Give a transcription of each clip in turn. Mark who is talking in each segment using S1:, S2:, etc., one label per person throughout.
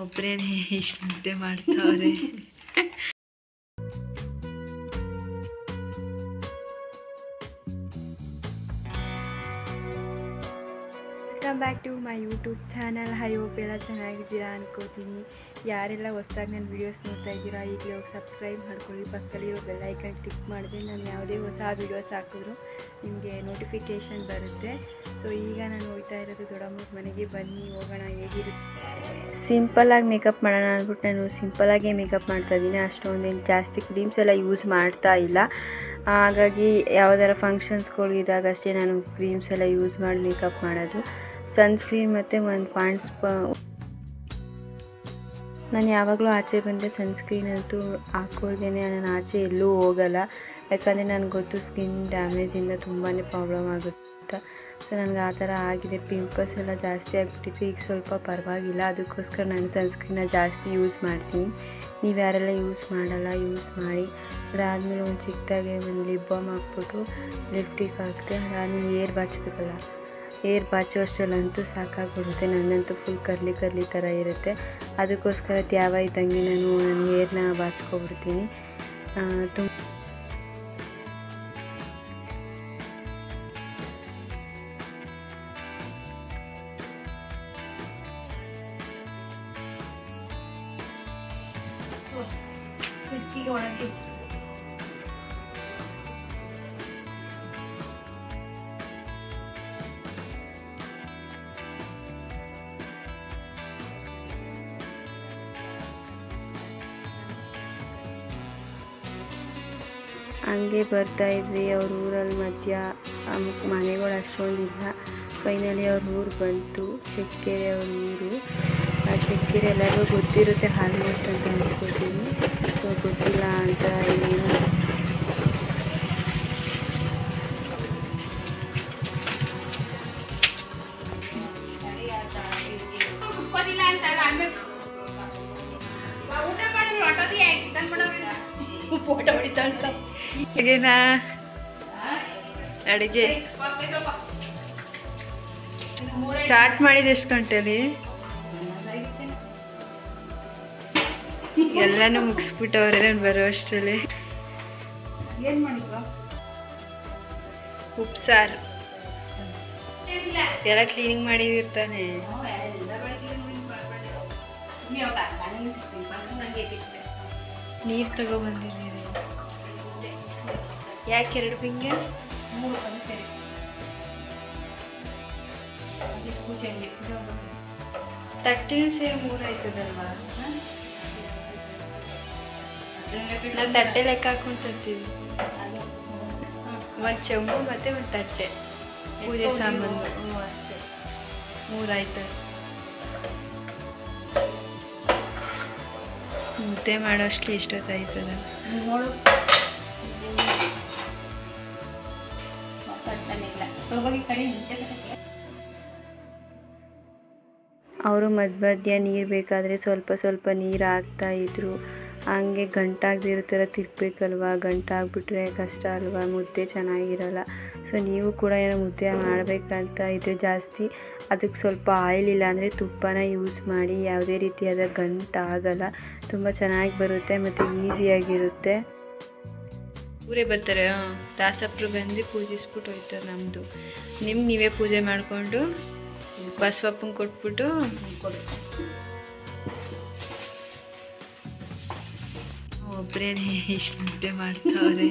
S1: ಒಬ್ಬರೇ ಇಷ್ಟು ಮುದ್ದೆ ಮಾಡ್ತಾವ್ರೆ. Welcome back to my YouTube channel. I hope ಎಲ್ಲ ಚೆನ್ನಾಗಿದ್ದೀರಾ ಅನ್ಕೋತೀನಿ. ಯಾರೆಲ್ಲ ಹೊಸದಾಗಿ ನನ್ನ ವೀಡಿಯೋಸ್ ನೋಡ್ತಾ ಇದ್ದೀರಾ ಈಗಲೇ ಹೋಗಿ ಸಬ್ಸ್ಕ್ರೈಬ್ ಮಾಡ್ಕೊಳ್ಳಿ. ಪಕ್ಕದಲ್ಲಿರೋ ಬೆಲ್ ಐಕನ್ ಕ್ಲಿಕ್ ಮಾಡಿದ್ರೆ ನಾನು ಯಾವುದೇ ಹೊಸ ವೀಡಿಯೋಸ್ ಹಾಕಿದ್ರು ನಿಮಗೆ ನೋಟಿಫಿಕೇಷನ್ ಬರುತ್ತೆ. ಸೊ ಈಗ ನಾನು ಹೋಗ್ತಾ ಇರೋದು ದೊಡ್ಡಮ್ಮನ ಮನೆಗೆ. ಬನ್ನಿ ಹೋಗೋಣ, ಹೇಗಿರುತ್ತೆ. ಸಿಂಪಲ್ಲಾಗಿ ಮೇಕಪ್ ಮಾಡೋಣ ಅಂದ್ಬಿಟ್ಟು ನಾನು ಸಿಂಪಲ್ಲಾಗೇ ಮೇಕಪ್ ಮಾಡ್ತಾಯಿದ್ದೀನಿ. ಅಷ್ಟೊಂದೇನು ಜಾಸ್ತಿ ಕ್ರೀಮ್ಸ್ ಎಲ್ಲ ಯೂಸ್ ಮಾಡ್ತಾ ಇಲ್ಲ. ಹಾಗಾಗಿ ಯಾವುದಾರ ಫಂಕ್ಷನ್ಸ್ಗಳಿದ್ದಾಗ ಅಷ್ಟೇ ನಾನು ಕ್ರೀಮ್ಸ್ ಎಲ್ಲ ಯೂಸ್ ಮಾಡಿ ಮೇಕಪ್ ಮಾಡೋದು. ಸನ್ಸ್ಕ್ರೀನ್ ಮತ್ತು ಒಂದು ಪಾಂಡ್ಸ್ ನಾನು ಯಾವಾಗಲೂ ಆಚೆ ಬಂದರೆ ಸನ್ಸ್ಕ್ರೀನ್ ಅಂತೂ ಹಾಕ್ಕೊಳ್ದೇನೆ ನಾನು ಆಚೆ ಎಲ್ಲೂ ಹೋಗಲ್ಲ. ಯಾಕಂದರೆ ನನಗೆ ಗೊತ್ತು ಸ್ಕಿನ್ ಡ್ಯಾಮೇಜಿಂದ ತುಂಬಾ ಪ್ರಾಬ್ಲಮ್ ಆಗುತ್ತೆ. ಸೊ ನನಗೆ ಆ ಥರ ಆಗಿದೆ. ಪಿಂಪಲ್ಸ್ ಎಲ್ಲ ಜಾಸ್ತಿ ಆಗಿಬಿಟ್ಟಿತ್ತು. ಈಗ ಸ್ವಲ್ಪ ಪರವಾಗಿಲ್ಲ. ಅದಕ್ಕೋಸ್ಕರ ನಾನು ಸನ್ಸ್ಕ್ರೀನ್ನ ಜಾಸ್ತಿ ಯೂಸ್ ಮಾಡ್ತೀನಿ. ನೀವು ಯಾರೆಲ್ಲ ಯೂಸ್ ಮಾಡಲ್ಲ ಯೂಸ್ ಮಾಡಿ. ಅದಾದಮೇಲೆ ಒಂದು ಚಿಕ್ಕದಾಗೆ ಒಂದು ಲಿಪ್ ಬಾಮ್ ಹಾಕ್ಬಿಟ್ಟು ಲಿಪ್ಟಿಕ್ ಹಾಕಿದೆ. ಅದಾದಮೇಲೆ ಏರ್ ಬಾಚಬೇಕಲ್ಲ, ಏರ್ ಬಾಚೋ ಅಷ್ಟರಲ್ಲಂತೂ ಸಾಕಾಗ್ಬಿಡುತ್ತೆ. ನನ್ನಂತೂ ಫುಲ್ ಕರ್ಲಿ ಕರ್ಲಿ ಥರ ಇರುತ್ತೆ. ಅದಕ್ಕೋಸ್ಕರ ತ್ಯಾವ ಇದ್ದಂಗೆ ನಾನು ನನ್ನ ಏರ್ನ ಬಾಚ್ಕೊಬಿಡ್ತೀನಿ. ಹಂಗೆ ಬರ್ತಾಯಿದ್ವಿ. ಅವ್ರ ಊರಲ್ಲಿ ಮಧ್ಯ ಮನೆಗಳು ಅಷ್ಟೊಂದಿಲ್ಲ. ಫೈನಲಿ ಅವ್ರ ಊರು ಬಂತು. ಚೆಕ್ಕೆರೆ ಅವ್ರ ಊರು. ಆ ಚೆಕ್ಕೆರೆ ಎಲ್ಲರಿಗೂ ಗೊತ್ತಿರುತ್ತೆ ಆಲ್ಮೋಸ್ಟ್ ಅಂತ ಅಂದ್ಕೊಳ್ತೀನಿ. ಸೊ ಗೊತ್ತಿಲ್ಲ ಅಂತ ಏನು ಫೋಟೋ ಹೊಡಿತಾಳ. ಈಗೇನಾ ಅಡುಗೆ ಸ್ಟಾರ್ಟ್ ಮಾಡಿದ ಎಷ್ಟು ಗಂಟೆಲಿ? ಎಲ್ಲನೂ ಮುಗಿಸ್ಬಿಟ್ಟವ್ರೆ ನಾನು ಬರೋ ಅಷ್ಟರಲ್ಲಿ. ಏನು ಮಾಡಿದ್ರು? ಉಪ್ಸಾರು ಎಲ್ಲ ಕ್ಲೀನಿಂಗ್ ಮಾಡಿದಿರ್ತಾನೆ. ನೀರು ತಗೊಬಂದಿದ್ದೀರಿ. ಯಾಕೆ 2 ಬಿಂಗೆ? ತಟ್ಟಿನ ಸೇರಿ 3 ಆಯ್ತದಲ್ವಾ? ನಾನು ತಟ್ಟೆ ಲೆಕ್ಕ ಹಾಕೊಂತೀವಿ. ಒಂದು ಚೆಂಬು ಮತ್ತು ಒಂದು ತಟ್ಟೆ ಪೂಜೆ ಸಾಮಾನು ಅಷ್ಟೇ 3 ಆಯ್ತು. ಮುದ್ದೆ ಮಾಡೋಷ್ಟು ಎಷ್ಟೊತ್ತಾಯ್ತದ ನೋಡು. ಅವರು ಮಧ್ಯ ನೀರು ಬೇಕಾದರೆ ಸ್ವಲ್ಪ ಸ್ವಲ್ಪ ನೀರು ಹಾಕ್ತಾಯಿದ್ರು. ಹಂಗೆ ಗಂಟಾಗದಿರೋ ಥರ ತಿರ್ಬೇಕಲ್ವ. ಗಂಟಾಗ್ಬಿಟ್ರೆ ಕಷ್ಟ ಅಲ್ವಾ, ಮುದ್ದೆ ಚೆನ್ನಾಗಿರಲ್ಲ. ಸೊ ನೀವು ಕೂಡ ಏನೋ ಮುದ್ದೆ ಮಾಡಬೇಕಂತ ಇದ್ರೆ ಜಾಸ್ತಿ ಅದಕ್ಕೆ ಸ್ವಲ್ಪ ಆಯಿಲ್ ಇಲ್ಲ ಅಂದರೆ ತುಪ್ಪನ ಯೂಸ್ ಮಾಡಿ. ಯಾವುದೇ ರೀತಿಯಾದ ಗಂಟಾಗಲ್ಲ, ತುಂಬ ಚೆನ್ನಾಗಿ ಬರುತ್ತೆ ಮತ್ತು ಈಸಿಯಾಗಿರುತ್ತೆ. ಊರೇ ಬರ್ತಾರೆ. ದಾಸಪ್ಪರು ಬಂದು ಪೂಜಿಸ್ಬಿಟ್ಟು ಹೋಯ್ತಾರೆ. ನಮ್ಮದು ನೀವೇ ಪೂಜೆ ಮಾಡಿಕೊಂಡು ಬಸವಪ್ಪಂಗೆ ಕೊಟ್ಬಿಟ್ಟು ಒಬ್ಬರೇ ಇಷ್ಟು ಮುದ್ದೆ ಮಾಡ್ತಾವ್ರೆ.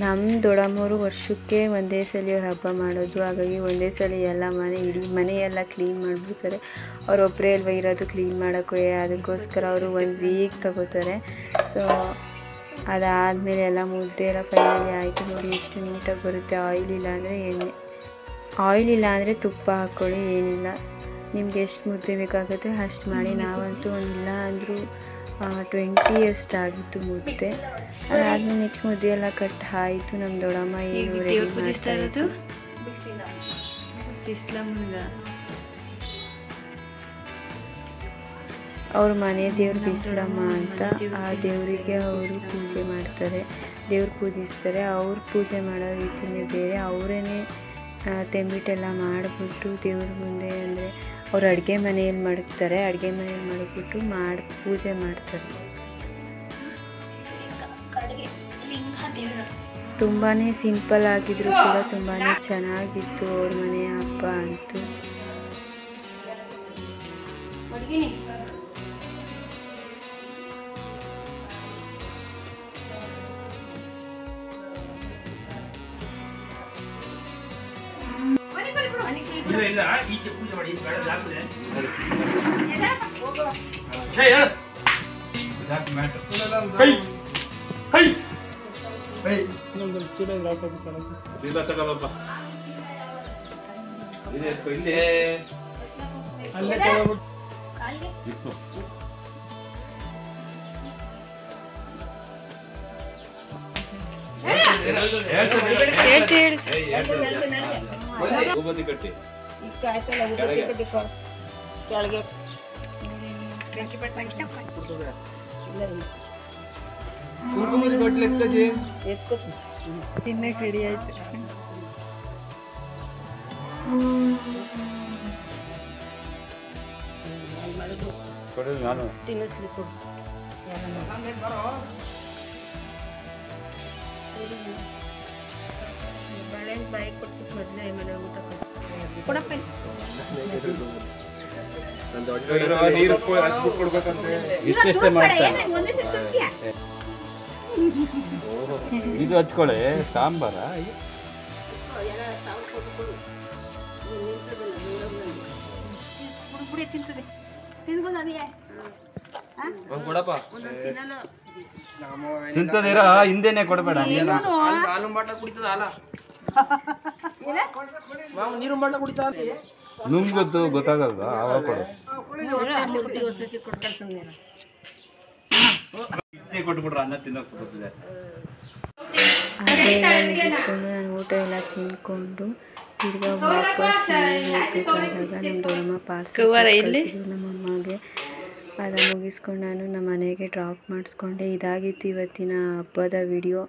S1: ನಮ್ಮ ದೊಡ್ಡಮ್ಮವರು ವರ್ಷಕ್ಕೆ ಒಂದೇ ಸಲ ಅವ್ರ ಹಬ್ಬ ಮಾಡೋದು. ಹಾಗಾಗಿ ಒಂದೇ ಸಲ ಎಲ್ಲ ಇಡೀ ಮನೆಯೆಲ್ಲ ಕ್ಲೀನ್ ಮಾಡಿಬಿಡ್ತಾರೆ. ಅವರೊಬ್ಬರೇ ಅಲ್ವ ಇರೋದು ಕ್ಲೀನ್ ಮಾಡೋಕ್ಕೆ. ಅದಕ್ಕೋಸ್ಕರ ಅವರು 1 ವೀಕ್ ತಗೋತಾರೆ. ಸೊ ಅದಾದಮೇಲೆ ಎಲ್ಲ ಮುದ್ದೆ ಎಲ್ಲ ಫೈನಲಿ ಆಯಿತು. ನೋಡಿ ಎಷ್ಟು ನೀಟಾಗಿ ಬರುತ್ತೆ. ಆಯಿಲ್ ಇಲ್ಲ ಅಂದರೆ ಎಣ್ಣೆ, ಆಯಿಲ್ ಇಲ್ಲ ಅಂದರೆ ತುಪ್ಪ ಹಾಕ್ಕೊಳ್ಳಿ, ಏನಿಲ್ಲ. ನಿಮ್ಗೆ ಎಷ್ಟು ಮುದ್ದೆ ಬೇಕಾಗುತ್ತೆ ಅಷ್ಟು ಮಾಡಿ. ನಾವಂತೂ ಇಲ್ಲ ಅಂದರೂ 20 ಅಷ್ಟಾಗಿತ್ತು ಮುದ್ದೆ. ಅದಾದಮೇಲೆ ನೆಕ್ಸ್ಟ್ ಮುದ್ದೆ ಎಲ್ಲ ಕಟ್ ಆಯಿತು. ನಮ್ಮ ದೊಡ್ಡಮ್ಮ ಏನು ರೆಡಿ ಮಾಡ್ತಾ ಇರೋದು ಬಿಸ್ಲಮ್ಮಂಗ. ಅವ್ರ ಮನೆ ದೇವ್ರು ಬಿಸ್ಲಮ್ಮ ಅಂತ. ಆ ದೇವರಿಗೆ ಅವರು ಪೂಜೆ ಮಾಡ್ತಾರೆ, ದೇವ್ರು ಪೂಜಿಸ್ತಾರೆ. ಅವ್ರು ಪೂಜೆ ಮಾಡೋ ರೀತಿಯೇ ಬೇರೆ. ಅವರೇ ತೆಂಬಿಟ್ಟೆಲ್ಲ ಮಾಡಿಬಿಟ್ಟು ದೇವ್ರ ಮುಂದೆ ಅಂದರೆ ಅವ್ರು ಅಡುಗೆ ಮನೆಯಲ್ಲಿ ಮಡಗ್ತಾರೆ. ಅಡುಗೆ ಮನೆಯಲ್ಲಿ ಮಡಗ್ಬಿಟ್ಟು ಪೂಜೆ ಮಾಡ್ತಾರೆ. ತುಂಬಾ ಸಿಂಪಲ್ ಆಗಿದ್ರು ಕೂಡ ತುಂಬಾ ಚೆನ್ನಾಗಿತ್ತು ಅವ್ರ ಮನೆಯ ಹಬ್ಬ ಅಂತೂ. ತಿನ್ನಕ್ಕೆ ರೆಡಿ ಆಯ್ತು. ತಿನ್ನಿಸ್ಲಿ ಕೊಡು. ಬಾಳೆಹಣ್ಣು ಬಾಯಿ ಕೊಟ್ಟು ಮೊದಲೇ ಮನೆ ಊಟ ಕೊಡಪ್ಪ.
S2: ಇದು ಹಚ್ಕೊಳ್ಳಿ ಸಾಂಬಾರ. ತಿಂತದಿರ ಹಿಂದೆನೆ ಕೊಡಬೇಡ. ನುಂಗ್ಗೊತ್ತು ಗೊತ್ತಾಗಲ್ವ ಅವಾಗ ಕೊಡು. ಕೊಟ್ಬಿಟ್ರೆ ಅನ್ನ ತಿನ್ನೋಕೆ ಬರ್ತದೆ.
S1: ನಾನು ಊಟ ಎಲ್ಲ ತಿನ್ಕೊಂಡು ತಿರ್ಗಾ ವಾಪಸ್ ಹೋಗ್ಬೇಕಾದಾಗ ನಮ್ಮ ದೊಡ್ಡಮ್ಮ ಪಾರ್ಸಲ್ ನಮ್ಮಮ್ಮಗೆ. ಅದನ್ನು ಮುಗಿಸ್ಕೊಂಡು ನಾನು ನಮ್ಮ ಮನೆಗೆ ಡ್ರಾಪ್ ಮಾಡಿಸ್ಕೊಂಡೆ. ಇದಾಗಿತ್ತು ಇವತ್ತಿನ ಹಬ್ಬದ ವಿಡಿಯೋ.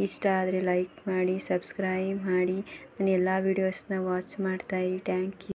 S1: ಇಷ್ಟ ಆದರೆ ಲೈಕ್ ಮಾಡಿ, ಸಬ್ಸ್ಕ್ರೈಬ್ ಮಾಡಿ, ನಾನು ಎಲ್ಲ ವೀಡಿಯೋಸ್ನ ವಾಚ್ ಮಾಡ್ತಾಯಿರಿ. Thank you.